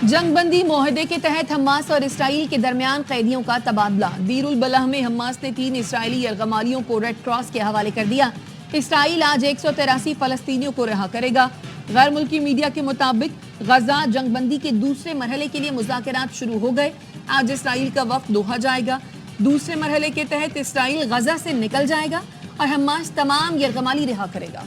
जंगबंदी मुआहदे के तहत हमास और इसराइल के दरमियान कैदियों का तबादला। दीरुल बलह में हमास ने 3 इसराइली यरगमालियों को रेड क्रॉस के हवाले कर दिया। इसराइल आज 183 फलस्तीनियों को रिहा करेगा। गैर मुल्की मीडिया के मुताबिक गजा जंगबंदी के दूसरे मरहले के लिए मुज़ाकरात शुरू हो गए। आज इसराइल का वफ्द दोहा जाएगा। दूसरे मरहले के तहत इसराइल गजा से निकल जाएगा और हमास तमाम यरगमाली रिहा करेगा।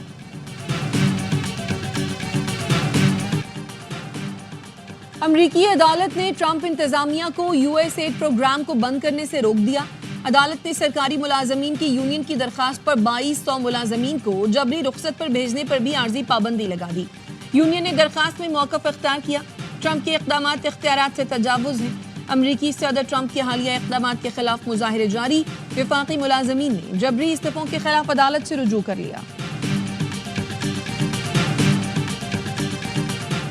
अमरीकी अदालत ने ट्रंप इंतजामिया को यूएसएड प्रोग्राम को बंद करने से रोक दिया। अदालत ने सरकारी मुलाजमीन की यूनियन की दरखास्त पर 2200 मुलाजमीन को जबरी रुखसत पर भेजने पर भी आर्जी पाबंदी लगा दी। यूनियन ने दरखास्त में मौक़िफ़ इख्तियार किया। ट्रंप के इक़दामात इख्तियारात से तजावुज़ हैं। अमरीकी सदर ट्रंप के हालिया इक़दामात के खिलाफ मुजाहिरे जारी। वफाकी मुलाजमीन ने जबरी इस्तीफ़ों के खिलाफ अदालत से रुजू कर लिया।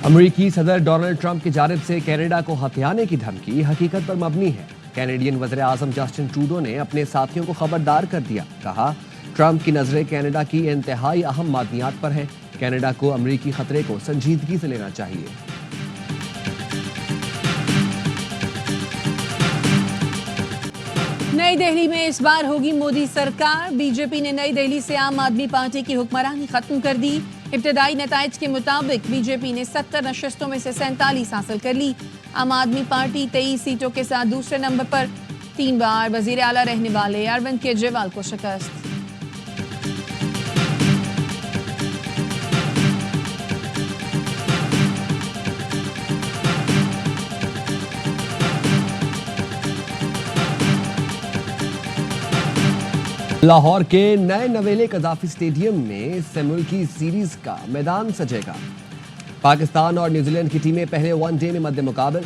अमरीकी सदर डोनाल्ड ट्रंप की जानिब से कनाडा को हथियाने की धमकी हकीकत पर मबनी है। कैनेडियन वज़ीर आज़म जस्टिन ट्रूडो ने अपने साथियों को खबरदार कर दिया। कहा, ट्रंप की नजरें कनाडा की इंतहाई अहम मादनियात पर हैं। कनाडा को अमरीकी खतरे को संजीदगी से लेना चाहिए। नई दिल्ली में इस बार होगी मोदी सरकार। बीजेपी ने नई दिल्ली से आम आदमी पार्टी की हुक्मरानी खत्म कर दी। इब्तदाई नताइज के मुताबिक बीजेपी ने 70 नशस्तों में से 47 हासिल कर ली। आम आदमी पार्टी 23 सीटों के साथ दूसरे नंबर पर 3 बार वजीर आला रहने वाले अरविंद केजरीवाल को शिकस्त। लाहौर के नए नवेले कज़ाफी स्टेडियम में सेमुल की सीरीज का मैदान सजेगा। पाकिस्तान और न्यूजीलैंड की टीमें पहले वनडे में मद्दे मुकाबल।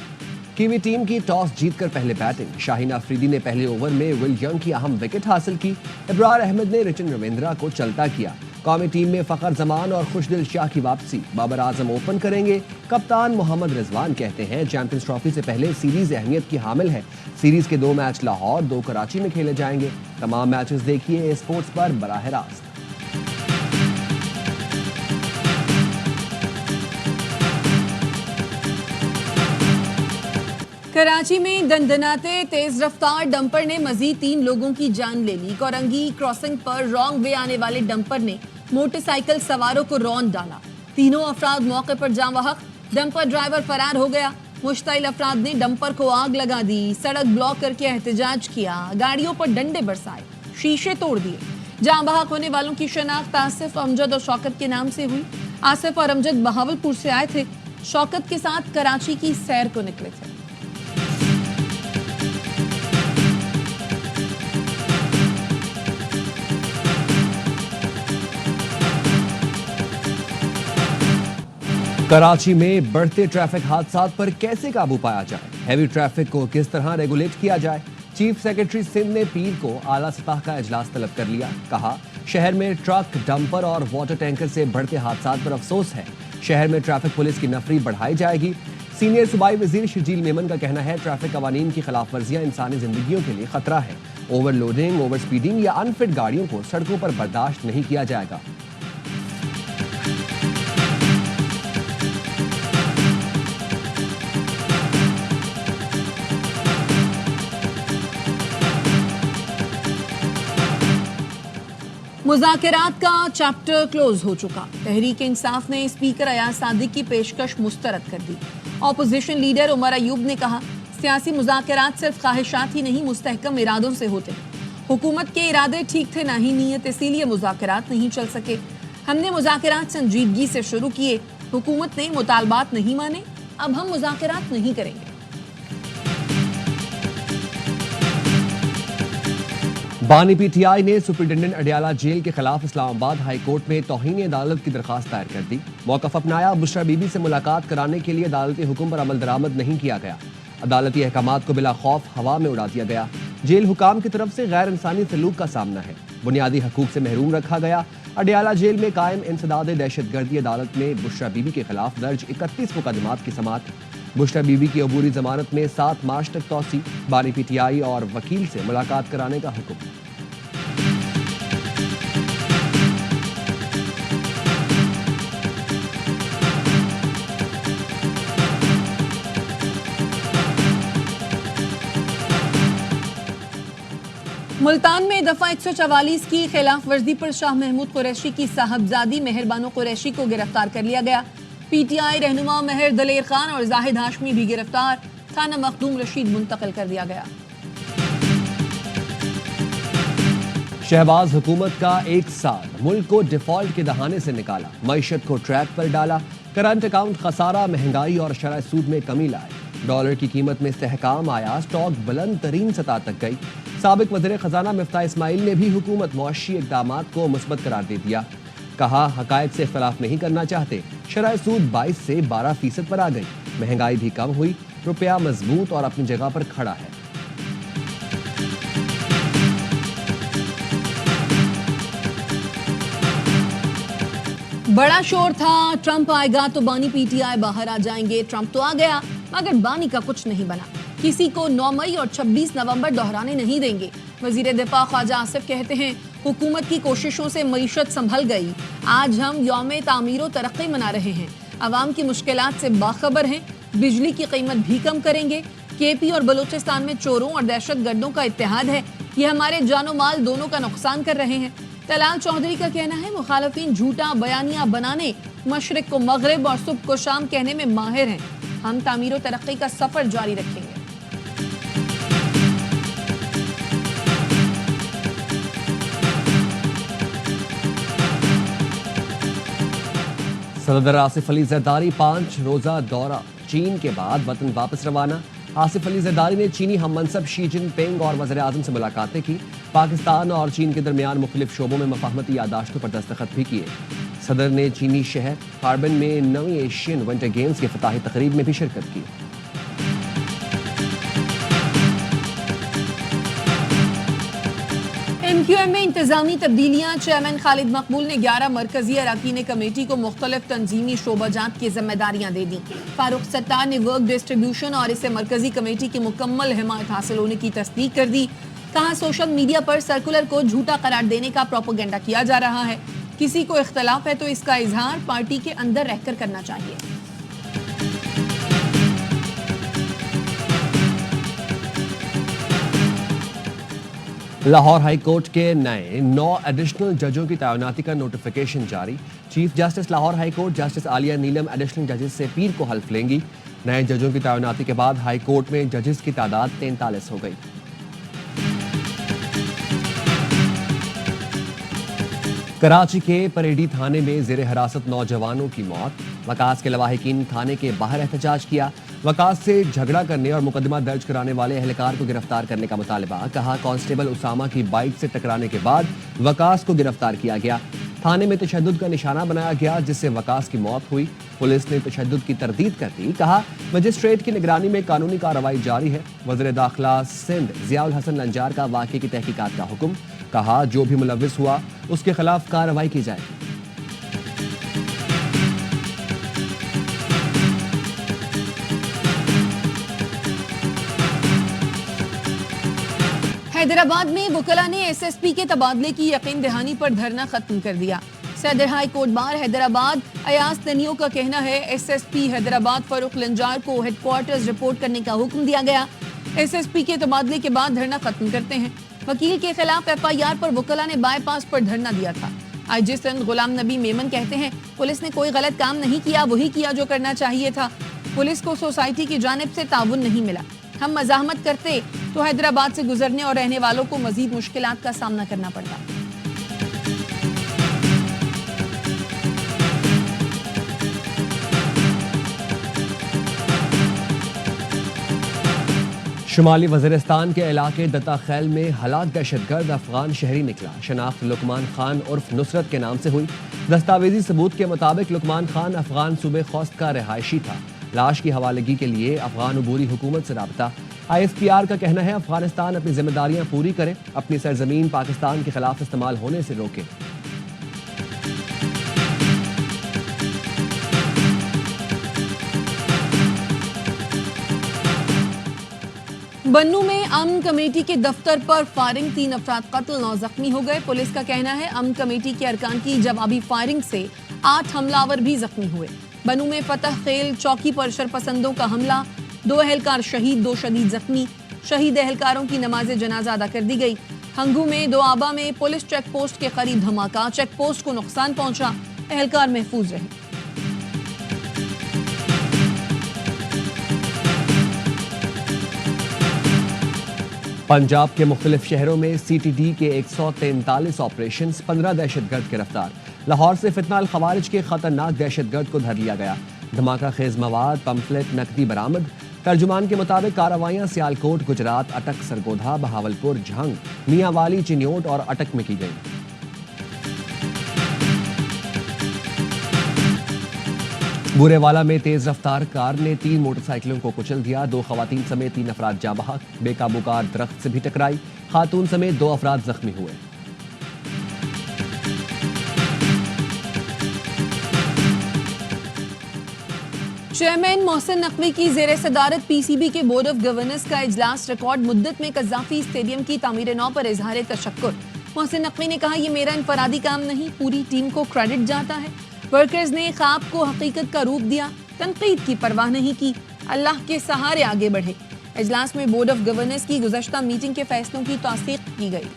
कीवी टीम की टॉस जीतकर पहले बैटिंग। शाहीन अफरीदी ने पहले ओवर में विल यंग की अहम विकेट हासिल की। इब्रार अहमद ने रिचन रविंद्रा को चलता किया। कौमी टीम में फ़खर जमान और खुशदिल शाह की वापसी। बाबर आजम ओपन करेंगे। कप्तान मोहम्मद रिजवान कहते हैं, चैंपियंस ट्रॉफी से पहले सीरीज अहमियत की हामिल है। सीरीज के 2 मैच लाहौर, 2 कराची में खेले जाएंगे। तमाम मैचेस देखिए स्पोर्ट्स पर बराह रास्त। कराची में दंदनाते तेज रफ्तार डंपर ने मजीद 3 लोगों की जान ले ली। कोरंगी क्रॉसिंग पर रॉन्ग वे आने वाले डंपर ने मोटरसाइकिल सवारों को रौंद डाला। तीनों अफराद मौके पर जाँ बहक। डंपर ड्राइवर फरार हो गया। मुश्तइल अफराद ने डंपर को आग लगा दी। सड़क ब्लॉक करके एहतजाज किया। गाड़ियों पर डंडे बरसाए, शीशे तोड़ दिए। जाँ बहक होने वालों की शनाख्त आसिफ, अमजद और शौकत के नाम से हुई। आसिफ और अमजद बहावलपुर से आए थे। शौकत के साथ कराची की सैर को निकले थे। कराची में बढ़ते ट्रैफिक हादसात पर कैसे काबू पाया जाए, हैवी ट्रैफिक को किस तरह रेगुलेट किया जाए। चीफ सेक्रेटरी सिंध ने पीर को आला सतह का इजलास तलब कर लिया। कहा, शहर में ट्रक, डंपर और वाटर टैंकर से बढ़ते हादसात पर अफसोस है। शहर में ट्रैफिक पुलिस की नफरी बढ़ाई जाएगी। सीनियर सूबाई वजीर शर्जील मेमन का कहना है, ट्रैफिक कवानीन की खिलाफ वर्जियां इंसानी जिंदगियों के लिए खतरा है। ओवरलोडिंग, ओवर स्पीडिंग या अनफिट गाड़ियों को सड़कों पर बर्दाश्त नहीं किया जाएगा। मुज़ाकरात का चैप्टर क्लोज हो चुका। तहरीक इंसाफ ने स्पीकर अयाज सादिक की पेशकश मुस्तरद कर दी। ऑपोजिशन लीडर उमर अयूब ने कहा, सियासी मुज़ाकरात सिर्फ ख्वाहिशात ही नहीं, मुस्तहकम इरादों से होते हैं। हुकूमत के इरादे ठीक थे, ना ही नीयत, इसीलिए मुज़ाकरात नहीं चल सके। हमने मुज़ाकरात संजीदगी से शुरू किए। हुकूमत ने मुतालबात नहीं माने, अब हम मुज़ाकरात नहीं करेंगे। बानी पीटीआई ने सुपरिटेंडेंट अडियाला जेल के खिलाफ इस्लामाबाद हाई कोर्ट में तौहीन अदालत की दरखास्त दायर कर दी। मौक़िफ़ अपनाया, बुशरा बीबी से मुलाकात कराने के लिए अदालती हुक्म पर अमल दरामद नहीं किया गया। अदालती अहकामात को बिला खौफ हवा में उड़ा दिया गया। जेल हुकाम की तरफ से गैर इंसानी सलूक का सामना है। बुनियादी हकूक से महरूम रखा गया। अडियाला जेल में कायम इंसदाद दहशतगर्दी अदालत में बुशरा बीबी के खिलाफ दर्ज 31 मुकदमात की समाअत। बुशरा बीबी की अबूरी जमानत में 7 मार्च तक तौसी। बानी पीटीआई और वकील से मुलाकात कराने का हुक्म। मुल्तान में दफा 144 की खिलाफ वर्जी पर शाह महमूद कुरैशी की साहबजादी मेहरबानो कुरैशी को गिरफ्तार कर लिया गया। पीटीआई रहनुमा महर दलेर खान और जाहिद हाशमी भी गिरफ्तार, थाना मखदूम रशीद मुंतकिल कर दिया गया। शहबाज हुकूमत का एक साल मुल्क को डिफॉल्ट के दहाने से निकाला, मईशत को ट्रैक पर डाला, करंट अकाउंट खसारा, महंगाई और शरह सूद में कमी लाए, डॉलर की कीमत में इस्तेहकाम आया, स्टॉक बुलंद तरीन सतह तक गई। साबिक वज़ीर खजाना मिफ्ताह इस्माइल ने भी हुकूमत मुआशी इक़दामात को मुस्बत करार दे दिया, कहा हकायक से इख्तलाफ नहीं करना चाहते। शरह सूद 22 से 12% पर आ गई, महंगाई भी कम हुई, रुपया मजबूत और अपनी जगह पर खड़ा है। बड़ा शोर था, ट्रंप आएगा तो बानी पीटीआई बाहर आ जाएंगे। ट्रंप तो आ गया मगर बानी का कुछ नहीं बना, किसी को 9 मई और 26 नवंबर दोहराने नहीं देंगे। वजीर दिफा ख्वाजा आसिफ कहते हैं हुकूमत की कोशिशों से मईशत संभल गई, आज हम यौम तामीर और तरक्की मना रहे हैं, अवाम की मुश्किलात से बाखबर हैं, बिजली की कीमत भी कम करेंगे। केपी और बलूचिस्तान में चोरों और दहशत गर्दों का इत्तेहाद है, ये हमारे जानो माल दोनों का नुकसान कर रहे हैं। तलाल चौधरी का कहना है मुखालफिन झूठा बयानिया बनाने, मशरिक को मगरिब और सुबह को शाम कहने में माहिर हैं, हम तामीर और तरक्की का सफर जारी रखेंगे। सदर आसिफ अली जरदारी 5 रोजा दौरा चीन के बाद वतन वापस रवाना। आसिफ अली जरदारी ने चीनी हम मनसब शी जिनपिंग और वज़ीर आज़म से मुलाकातें की, पाकिस्तान और चीन के दरमियान मुख्तलिफ शोबों में मफाहमती यादाश्तों पर दस्तखत भी किए। सदर ने चीनी शहर हार्बन में 9वीं एशियन विंटर गेम्स की फताही तकरीब में भी शिरकत की। MQM में इंतजामी तब्दीलियां, चेयरमैन खालिद मकबूल ने 11 मरकजी अरकान कमेटी को मुख्तलिफ तंजीमी शोबाजात की जिम्मेदारियां दे दी। फारूक सत्तार ने वर्क डिस्ट्रीब्यूशन और इसे मरकजी कमेटी की मुकम्मल हिमायत हासिल होने की तस्दीक कर दी। कहा सोशल मीडिया पर सर्कुलर को झूठा करार देने का प्रोपोगेंडा किया जा रहा है, किसी को इख्तलाफ है तो इसका इजहार पार्टी के अंदर रहकर करना चाहिए। लाहौर हाई कोर्ट के नए 9 एडिशनल जजों की तैनाती का नोटिफिकेशन जारी। Chief justice Lahore high court justice Aliya Neelam additional जजेस से पीर को हल्फ लेंगी। नए जजों की तैनाती के बाद हाई कोर्ट में जजेस की तादाद 43 हो गई। कराची के परेडी थाने में जेर हिरासत नौजवानों की मौत, वकास के लवाहिकीन थाने के बाहर एहतजाज किया। वकास से झगड़ा करने और मुकदमा दर्ज कराने वाले एहलकार को गिरफ्तार करने का मुतालबा। कहा कांस्टेबल उसामा की बाइक से टकराने के बाद वकास को गिरफ्तार किया गया। थाने में तशद्दुद का निशाना बनाया गया जिससे वकास की मौत हुई। पुलिस ने तशद्दुद की तरदीद कर दी। कहा मजिस्ट्रेट की निगरानी में कानूनी कार्रवाई जारी है। वज़ीर दाखिला सिंध ज़ियाउल हसन लंजार का वाक़े की तहकीकात का हुक्म। कहा जो भी मुलव्विस हुआ उसके खिलाफ कार्रवाई की जाएगी। हैदराबाद में वकला ने एसएसपी के तबादले की यकीन दहानी पर धरना खत्म कर दिया। सदर high court bar Hyderabad Ayaz तनियो का कहना है एसएसपी हैदराबाद फारूक लंजार को हेडक्वार्टर्स रिपोर्ट करने का हुक्म दिया गया। एसएसपी के तबादले के बाद धरना खत्म करते हैं। वकील के खिलाफ एफआईआर पर वकला ने बाईपास पर धरना दिया था। आईजी सिंध गुलाम नबी मेमन कहते हैं पुलिस ने कोई गलत काम नहीं किया, वही किया जो करना चाहिए था। पुलिस को सोसाइटी की जानिब से ताउन नहीं मिला। हम मज़ाहमत करते तो हैदराबाद से गुजरने और रहने वालों को मजीद मुश्किलात का सामना करना पड़ता। शुमाली वज़ीरिस्तान के इलाके दत्ता खैल में हलाक दहशतगर्द अफगान शहरी निकला। शनाख्त लुकमान खान उर्फ नुसरत के नाम से हुई। दस्तावेजी सबूत के मुताबिक लुकमान खान अफगान सूबे खौस्त का रिहायशी था। लाश की हवालगी के लिए अफगान अबूरी हुकूमत से राबता। ISPR का कहना है अफगानिस्तान अपनी जिम्मेदारियां पूरी करे, अपनी सरजमीन पाकिस्तान के खिलाफ इस्तेमाल होने से रोके। बन्नू में अमन कमेटी के दफ्तर पर फायरिंग, 3 अफराद कत्ल, 9 जख्मी हो गए। पुलिस का कहना है अमन कमेटी के अरकान की जवाबी फायरिंग से 8 हमलावर भी जख्मी हुए। बन्नू में फतह खेल चौकी पर शरपसंदों का हमला, 2 एहलकार शहीद, 2 शदीद जख्मी। शहीद एहलकारों की नमाज जनाजा अदा कर दी गई। हंगू में दोआबा में पुलिस चेक पोस्ट के करीब धमाका, चेक पोस्ट को नुकसान पहुंचा, एहलकार महफूज रहे। पंजाब के मुख्तलिफ शहरों में CTD के 143 ऑपरेशन, 15 दहशतगर्द गिरफ्तार। लाहौर से फितनाल खवारिज के खतरनाक दहशतगर्द को धर लिया गया। धमाका खेज मवाद, पम्फलेट, नकदी बरामद। तर्जुमान के मुताबिक कार्रवाइयां सियालकोट, गुजरात, अटक, सरगोधा, बहावलपुर, झंग, मियांवाली, चिन्योट और अटक में की गई। बुरेवाला में तेज रफ्तार कार ने 3 मोटरसाइकिलों को कुचल दिया। 2 खवातीन समेत 3 अफराद जाँ बहक। बेकाबू कार दरख्त से भी टकराई। खातून समेत 2 अफराद जख्मी हुए। चेयरमैन मोहसिन नकवी की जेर सदारत PCB के बोर्ड ऑफ गवर्नर्स का इजलास रिकॉर्ड मुद्दत में कज़ाफी स्टेडियम की तामीर नौ पर इजहार तशक्कुर। मोहसिन नकवी ने कहा, यह मेरा इनफरादी काम नहीं, पूरी टीम को क्रेडिट जाता है। वर्कर्स ने ख्वाब को हकीकत का रूप दिया, तनकीद की परवाह नहीं की, अल्लाह के सहारे आगे बढ़े। इजलास में बोर्ड ऑफ गवर्नर्स की गुज़श्ता मीटिंग के फैसलों की तौसीक की गई।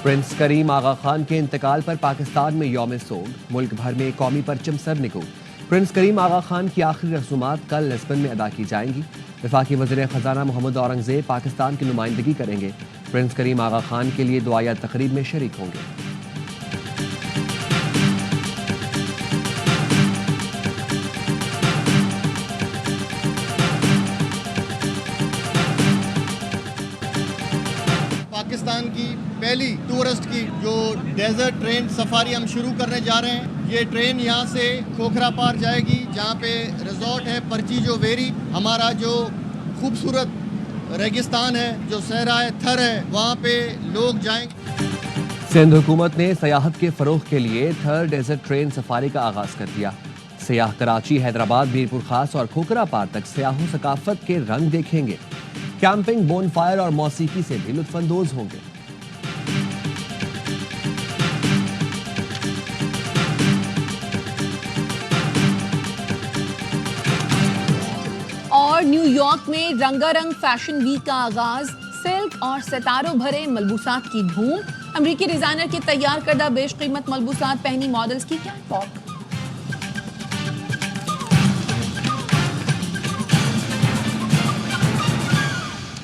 प्रिंस करीम आगा खान के इंतकाल पर पाकिस्तान में यौम सोग, मुल्क भर में कौमी परचम सर निको। प्रिंस करीम आगा खान की आखिरी रसूमात कल लिस्बन में अदा की जाएंगी। वफाकी वज़ीर ख़जाना मोहम्मद औरंगज़ेब पाकिस्तान की नुमाइंदगी करेंगे। प्रिंस करीम आगा खान के लिए दुआया तकरीब में शरीक होंगे। पाकिस्तान की पहली टूरिस्ट की जो डेजर्ट ट्रेन सफारी हम शुरू करने जा रहे हैं। ये ट्रेन यहाँ से खोखरा पार जाएगी, जहाँ पे रिजॉर्ट है परचीजो वेरी। हमारा जो खूबसूरत रेगिस्तान है, जो सहरा है, थर है, वहाँ पे लोग जाएंगे। सिंध हुकूमत ने सयाहत के फरोग के लिए थर डेजर्ट ट्रेन सफारी का आगाज कर दिया। सयाह कराची, हैदराबाद, मीरपुर खास और खोखरा पार तक सयाहों सकाफत के रंग देखेंगे। कैंपिंग, बोनफायर और मौसीकी से भी लुत्फानंदोज होंगे। और न्यूयॉर्क में रंगारंग फैशन वीक का आगाज, सिल्क और सितारों भरे मलबूसात की धूम। अमेरिकी डिजाइनर के तैयार करदा बेशकीमत मलबूसात पहनी मॉडल्स की क्या टॉक।